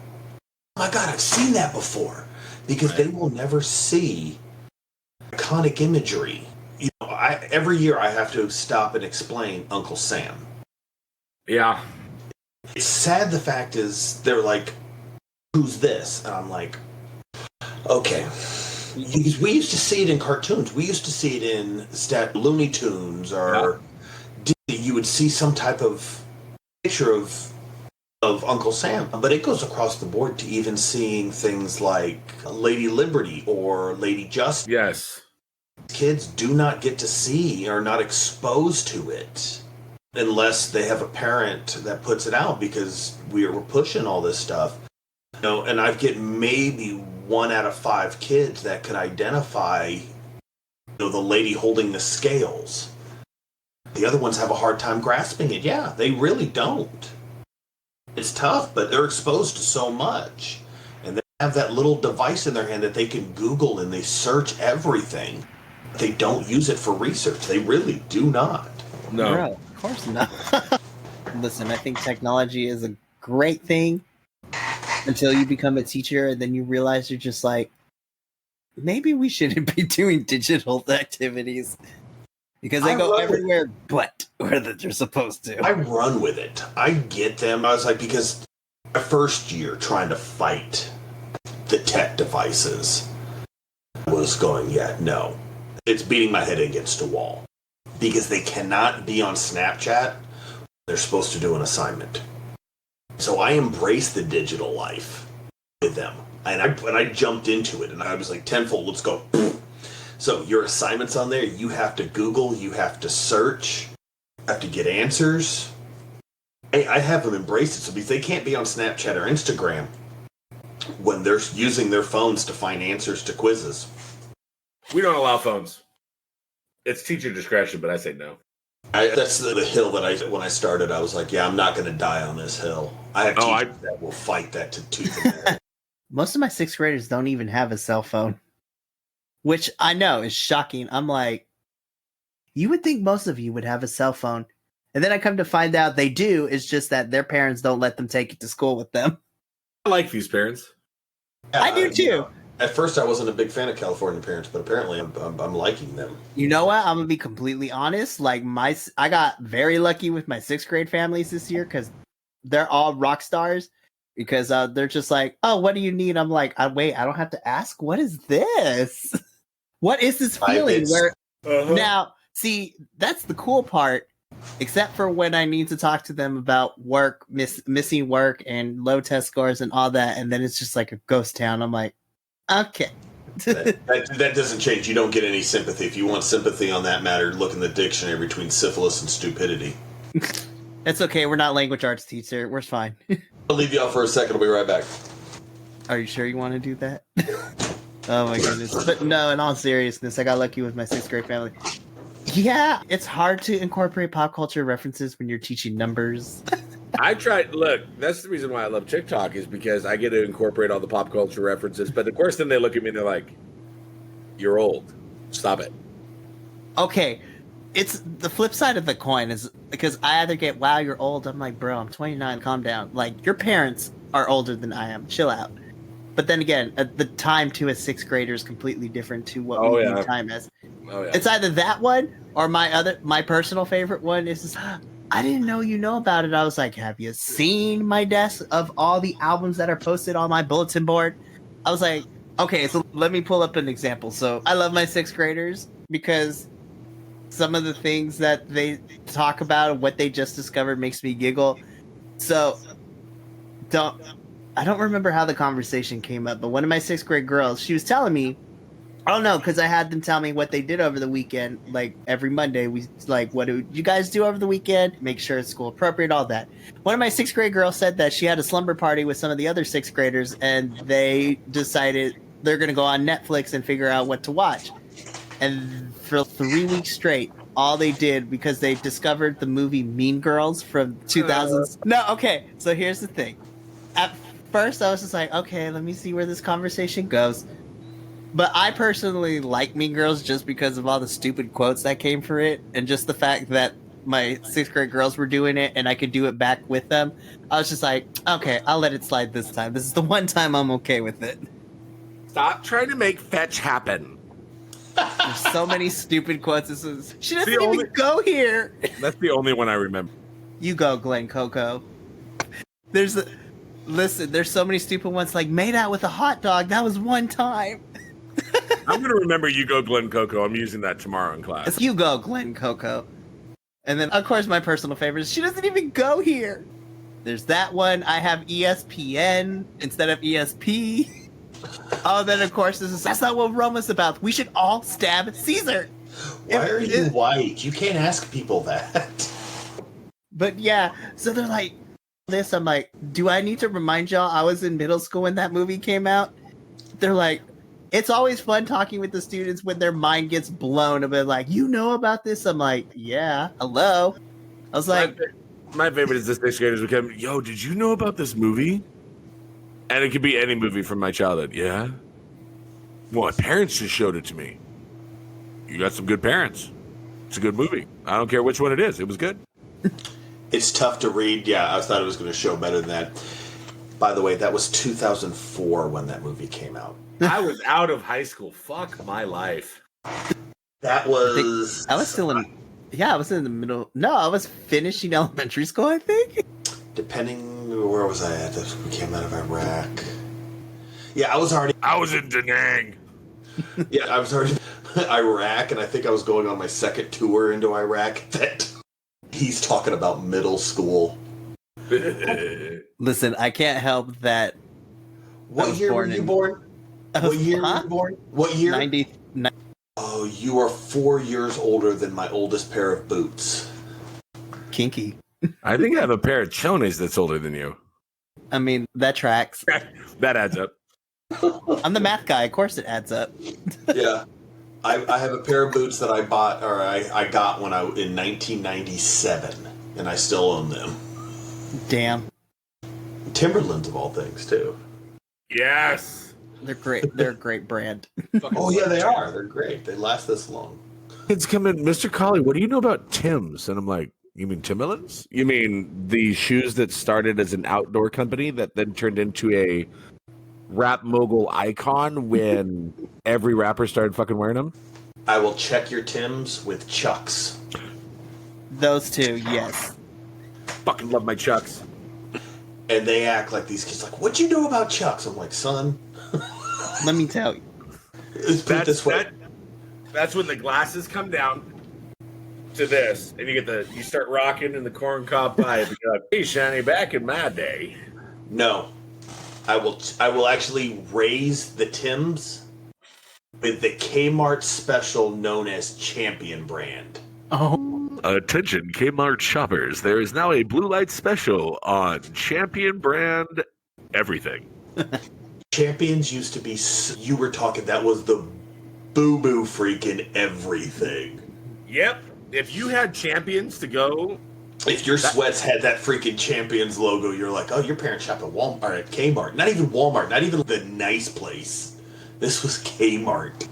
oh my God, I've seen that before. Because they will never see iconic imagery. You know, every year I have to stop and explain Uncle Sam. Yeah. It's sad. The fact is, they're like, who's this? And I'm like, okay. Because we used to see it in cartoons. We used to see it in Looney Tunes or Disney. You would see some type of picture of Uncle Sam. But it goes across the board to even seeing things like Lady Liberty or Lady Justice. Yes. Kids do not get to see or not exposed to it unless they have a parent that puts it out because we're pushing all this stuff. You know, and I get maybe 1 out of 5 kids that could identify, you know, the lady holding the scales. The other ones have a hard time grasping it. Yeah, they really don't. It's tough, but they're exposed to so much. And they have that little device in their hand that they can Google and they search everything. They don't use it for research. They really do not. No. Bro, of course not. Listen, I think technology is a great thing until you become a teacher and then you realize you're just like, maybe we shouldn't be doing digital activities because they go everywhere but where they're supposed to. I run with it. I get them. I was like, because my first year trying to fight the tech devices was going, no. It's beating my head against a wall because they cannot be on Snapchat. They're supposed to do an assignment. So I embraced the digital life with them. And I jumped into it and I was like, tenfold, let's go. So your assignments on there, you have to Google, you have to search, you have to get answers. Hey, I have them embrace it so because they can't be on Snapchat or Instagram when they're using their phones to find answers to quizzes. We don't allow phones. It's teacher discretion, but I say no. That's the hill that when I started, I was like, yeah, I'm not going to die on this hill. I have teachers that will fight that to tooth and nail. Most of my 6th graders don't even have a cell phone, which I know is shocking. I'm like, you would think most of you would have a cell phone. And then I come to find out they do. It's just that their parents don't let them take it to school with them. I like these parents. I do too. You know, at first, I wasn't a big fan of California parents, but apparently I'm liking them. You know what? I'm going to be completely honest. Like I got very lucky with my 6th grade families this year because they're all rock stars. Because they're just like, oh, what do you need? I'm like, wait, I don't have to ask. What is this? What is this feeling? Now, see, that's the cool part. Except for when I need to talk to them about work, missing work, and low test scores and all that, and then it's just like a ghost town. I'm like, okay. that doesn't change. You don't get any sympathy. If you want sympathy on that matter, look in the dictionary between syphilis and stupidity. It's okay. We're not language arts teacher. We're fine. I'll leave you out for a second. I'll be right back. Are you sure you want to do that? Oh my goodness. But no, in all seriousness, I got lucky with my 6th grade family. Yeah, it's hard to incorporate pop culture references when you're teaching numbers. I tried. Look, that's the reason why I love TikTok is because I get to incorporate all the pop culture references. But of course, then they look at me and they're like, "You're old. Stop it." Okay, it's the flip side of the coin is because I either get, "Wow, you're old." I'm like, "Bro, I'm 29. Calm down." Like your parents are older than I am. Chill out. But then again, the time to a 6th grader is completely different to what we view time as. Oh, yeah. It's either that one or my personal favorite one is just, I didn't know you know about it. I was like, have you seen my desk of all the albums that are posted on my bulletin board? I was like, okay, so let me pull up an example. So I love my sixth graders because some of the things that they talk about, what they just discovered, makes me giggle. So I don't remember how the conversation came up, but one of my sixth grade girls, she was telling me, oh no, because I had them tell me what they did over the weekend. Like every Monday, we like, what do you guys do over the weekend? Make sure it's school appropriate, all that. One of my sixth grade girls said that she had a slumber party with some of the other sixth graders, and they decided they're going to go on Netflix and figure out what to watch. And for 3 weeks straight, all they did, because they discovered the movie Mean Girls from 2000s. No, okay. So here's the thing. At first, I was just like, okay, let me see where this conversation goes. But I personally like Mean Girls just because of all the stupid quotes that came for it, and just the fact that my sixth grade girls were doing it and I could do it back with them. I was just like, okay, I'll let it slide this time. This is the one time I'm okay with it. Stop trying to make fetch happen. There's so many stupid quotes. She doesn't even go here. That's the only one I remember. You go, Glenn Coco. Listen, there's so many stupid ones like made out with a hot dog. That was one time. I'm going to remember You Go Glen Coco. I'm using that tomorrow in class. It's You Go, Glenn Coco. And then, of course, my personal favorite is She Doesn't Even Go Here. There's that one. I have ESPN instead of ESP. Oh, then, of course, that's not what Roma's about. We should all stab Caesar. Why are you white? You can't ask people that. But yeah, so they're like, this. I'm like, do I need to remind y'all I was in middle school when that movie came out? They're like, it's always fun talking with the students when their mind gets blown a bit like, you know about this? I'm like, yeah, hello. I was like, my favorite is the sixth graders become, yo, did you know about this movie? And it could be any movie from my childhood. Yeah. Well, my parents just showed it to me. You got some good parents. It's a good movie. I don't care which one it is. It was good. It's tough to read. Yeah, I thought it was going to show better than that. By the way, that was 2004 when that movie came out. I was out of high school. Fuck my life. That was... I was still in... Yeah, I was in the middle... No, I was finishing elementary school, I think. Depending... Where was I at? We came out of Iraq. Yeah, I was in Da Nang. Yeah, I was already in Iraq, and I think I was going on my second tour into Iraq. That he's talking about middle school. Listen, I can't help that. What year were you born? What year were you born? What year? 90. Oh, you are 4 years older than my oldest pair of boots. Kinky. I think I have a pair of chones that's older than you. I mean, that tracks. That adds up. I'm the math guy. Of course it adds up. Yeah. I have a pair of boots that I bought, or I got when in 1997, and I still own them. Damn. Timberlands of all things, too. Yes. They're great. They're a great brand. Oh, yeah, they are. They're great. They last this long. Kids come in, Mr. Colley, what do you know about Tim's? And I'm like, you mean Timberlands? You mean the shoes that started as an outdoor company that then turned into a rap mogul icon when every rapper started fucking wearing them? I will check your Timbs with Chucks. Those two, yes. Fucking love my Chucks. And they act like these kids, like, what'd you know about Chucks? I'm like, son. Let me tell you. Let's put it this way. That's when the glasses come down to this, and you start rocking in the corn cob pipe. You're like, hey, Shani, back in my day. No. I will actually raise the Timbs with the Kmart special known as Champion brand. Oh. Attention, Kmart shoppers. There is now a blue light special on Champion brand everything. Champions used to be, you were talking, that was the boo-boo freaking everything. Yep. If you had Champions to go... If your sweats had that freaking Champions logo, you're like, oh, your parents shop at Walmart, or at Kmart. Not even Walmart, not even the nice place. This was Kmart.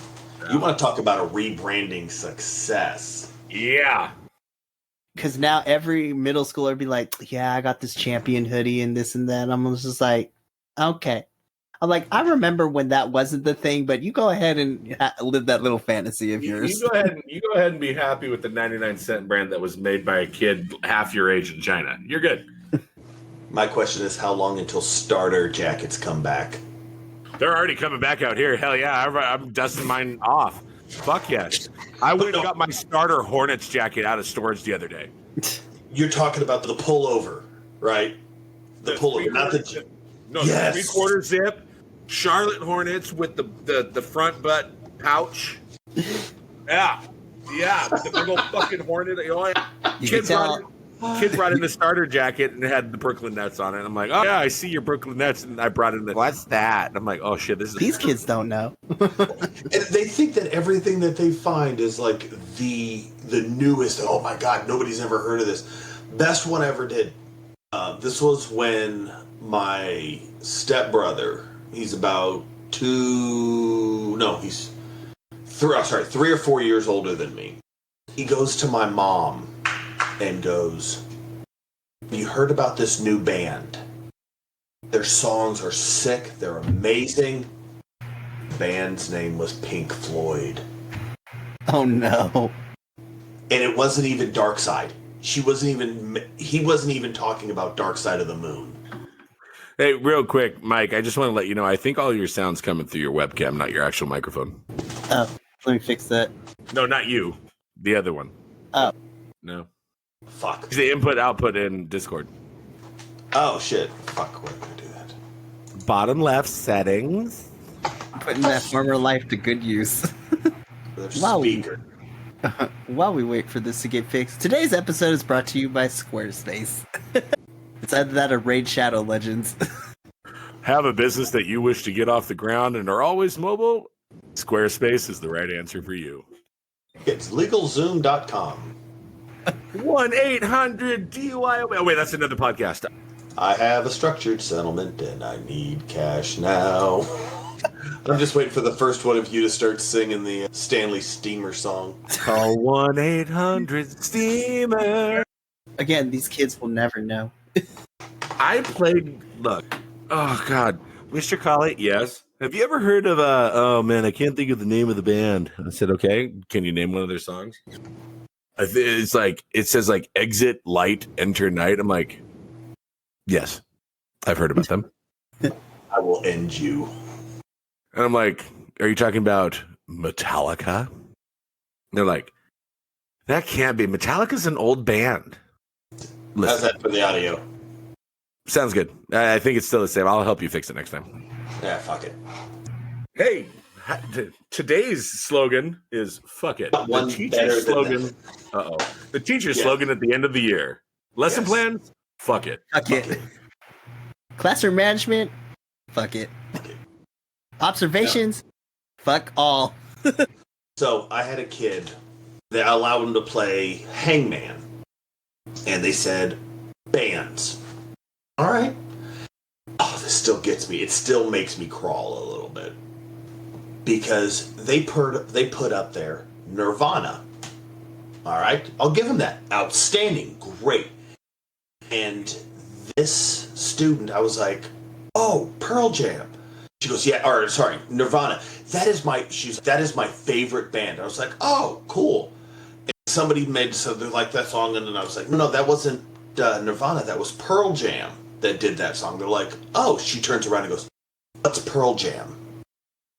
You want to talk about a rebranding success. Yeah. Because now every middle schooler be like, yeah, I got this Champion hoodie and this and that. I'm just like, okay. I'm like, I remember when that wasn't the thing, but you go ahead and live that little fantasy of yours. You go ahead and be happy with the 99-cent brand that was made by a kid half your age in China. You're good. My question is, how long until starter jackets come back? They're already coming back out here. Hell yeah, I'm dusting mine off. Fuck yes. I went and got my starter Hornets jacket out of storage the other day. You're talking about the pullover, right? The pullover, not the... No, yes. The 3/4 zip, Charlotte Hornets with the front butt pouch. Yeah. With the big old fucking Hornet. Kid brought in the starter jacket and it had the Brooklyn Nets on it. I'm like, oh yeah, I see your Brooklyn Nets, and I brought in what's that? And I'm like, oh shit, These kids don't know. And they think that everything that they find is like the newest. Oh my god, nobody's ever heard of this. Best one I ever did. This was when my stepbrother, he's about 3 or 4 years older than me. He goes to my mom and goes, you heard about this new band? Their songs are sick. They're amazing. The band's name was Pink Floyd. Oh no. And it wasn't even Dark Side. He wasn't even talking about Dark Side of the Moon. Hey, real quick, Mike, I just want to let you know, I think all your sound's coming through your webcam, not your actual microphone. Oh, let me fix that. No, not you. The other one. Oh. No. Fuck. The input-output in Discord. Oh, shit. Fuck, we're going to do that. Bottom left settings. Putting that former life to good use. Wow. Speaker. While we wait for this to get fixed, today's episode is brought to you by Squarespace. It's either that or Raid Shadow Legends. Have a business that you wish to get off the ground and are always mobile? Squarespace is the right answer for you. It's LegalZoom.com. 1-800-DUI. Oh, wait, that's another podcast. I have a structured settlement and I need cash now. I'm just waiting for the first one of you to start singing the Stanley Steamer song. Call 1-800-STEAMER. Again, these kids will never know. I played, look, oh, God. Mr. Colley, Yes. have you ever heard of, oh man, I can't think of the name of the band. I said, okay, can you name one of their songs? It's like, it says like exit, light, enter, night. I'm like, yes, I've heard about them. I will end you. And I'm like, are you talking about Metallica? And they're like, that can't be. Metallica's an old band. How's that for the audio? Sounds good. I think it's still the same. I'll help you fix it next time. Yeah, fuck it. Hey, today's slogan is fuck it. One The teacher's slogan. The teacher's slogan at the end of the year. Lesson plans? Fuck it. Fuck it. Classroom management? Fuck it. Observations? Fuck all. So I had a kid that allowed him to play Hangman. And they said, bands. All right. Oh, this still gets me. It still makes me crawl a little bit. Because they put up there Nirvana. All right. I'll give him that. Outstanding. Great. And this student, I was like, oh, Pearl Jam. She goes, yeah, or sorry, Nirvana. That is my favorite band. I was like, oh, cool. And somebody made something like that song, and then I was like, no, that wasn't Nirvana. That was Pearl Jam that did that song. They're like, oh. She turns around and goes, what's Pearl Jam?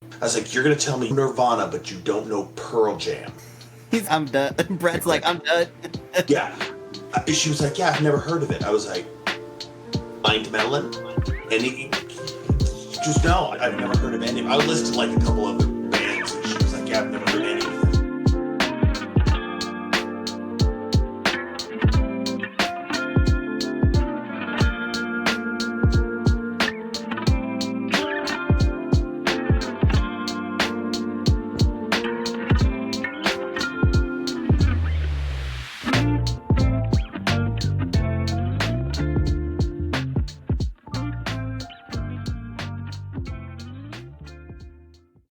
I was like, you're gonna tell me Nirvana, but you don't know Pearl Jam. I'm done. Brett's like, I'm done. Yeah. She was like, yeah, I've never heard of it. I was like, Mind Melon? And he just, no, I've never heard of any. I listed like a couple of bands, and she was like, yeah, I've never